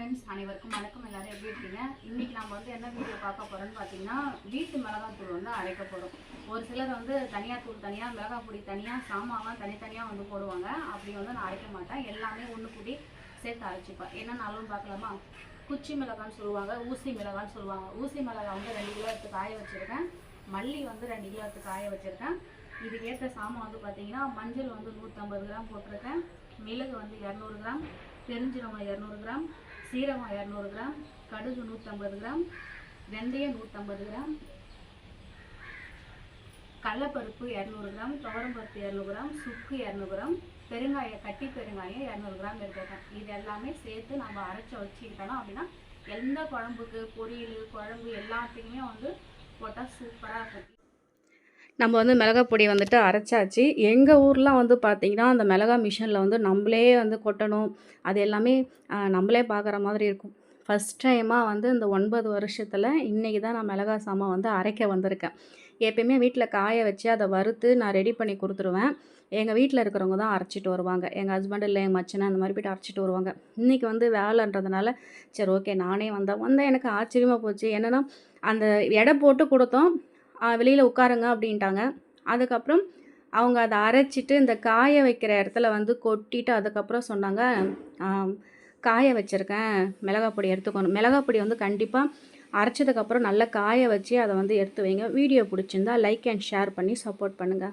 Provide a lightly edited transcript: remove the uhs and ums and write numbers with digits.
Friends, அனைவருக்கும் வணக்கம். எல்லாரும் எப்படி இருக்கீங்க? இன்னைக்கு நம்ம வந்து என்ன வீடியோ பார்க்க போறோம்னு பார்த்தீங்கன்னா, வீட்டு மிளகாத்தூள் வந்து அரைக்க போறோம். ஒரு சிலர் வந்து தனியா தூள் தனியா, மிளகாய் பொடி தனியா, சாமான் தனித்தனியா வந்து போடுவாங்க. அப்படி வந்து நான் அரைக்க மாட்டேன். எல்லாமே ஒன்று கூட்டி சேர்த்து அரைச்சிப்பேன். என்னன்னாலும் பார்க்கலாமா? குச்சி மிளகான்னு சொல்லுவாங்க, ஊசி மிளகான்னு சொல்லுவாங்க. ஊசி மிளகாய் வந்து 2 கிலோ எடுத்து காய வச்சிருக்கேன். மல்லி வந்து 2 கிலோ எடுத்து காய வச்சிருக்கேன். இதுக்கு ஏற்ற சாமான் வந்து பார்த்தீங்கன்னா, மஞ்சள் வந்து 150 கிராம் போட்டிருக்கேன். மிளகு வந்து 200 கிராம், பெருஞ்சீரகம் 200 கிராம், சீரகம் 200 கிராம், கடுகு 150 கிராம், வெந்தயம் 150 கிராம், கடலைப்பருப்பு 200 கிராம், துவரம்பருப்பு 200 கிராம், சுக்கு 200 கிராம், பெருங்காயம் கட்டி பெருங்காயம் 200 கிராம் எடுத்துருக்கேன். இது எல்லாமே சேர்த்து நம்ம அரைச்சி வச்சுக்கிட்டோம் அப்படின்னா எந்த குழம்புக்கு, பொரியல், குழம்பு எல்லாத்துக்குமே வந்து போட்டால் சூப்பராக இருக்கும். நம்ம வந்து மிளகாய் பொடி வந்துட்டு அரைச்சாச்சு. எங்கள் ஊர்லாம் வந்து பார்த்திங்கன்னா, அந்த மிளகாய் மிஷினில் வந்து நம்மளே வந்து கொட்டணும். அது எல்லாமே நம்மளே பார்க்குற மாதிரி இருக்கும். ஃபஸ்ட் டைமாக வந்து இந்த 9 வருஷத்தில் இன்றைக்கி தான் நான் மிளகாய் சாமான் வந்து அரைக்க வந்திருக்கேன். எப்பயுமே வீட்டில் காய வச்சு அதை வறுத்து நான் ரெடி பண்ணி கொடுத்துருவேன். எங்கள் வீட்டில் இருக்கிறவங்க தான் அரைச்சிட்டு வருவாங்க. எங்கள் ஹஸ்பண்ட் இல்லை எங்கள் மச்சனை அந்த மாதிரி போய்ட்டு அரைச்சிட்டு வருவாங்க. இன்றைக்கி வந்து வேலைன்றதுனால சரி ஓகே நானே வந்தேன். எனக்கு ஆச்சரியமாக போச்சு. என்னென்னா அந்த எடை போட்டு கொடுத்தோம். வெளியில் உட்காருங்க அப்படின்ட்டாங்க. அதுக்கப்புறம் அவங்க அதை அரைச்சிட்டு இந்த காய வைக்கிற இடத்துல வந்து கொட்டிட்டு அதுக்கப்புறம் சொன்னாங்க, காய வச்சுருக்கேன், மிளகாய் பொடி எடுத்துக்கணும். மிளகாய் பொடி வந்து கண்டிப்பாக அரைச்சதுக்கப்புறம் நல்லா காய வச்சு அதை வந்து எடுத்து வைங்க. வீடியோ பிடிச்சிருந்தா லைக் அண்ட் ஷேர் பண்ணி சப்போர்ட் பண்ணுங்கள்.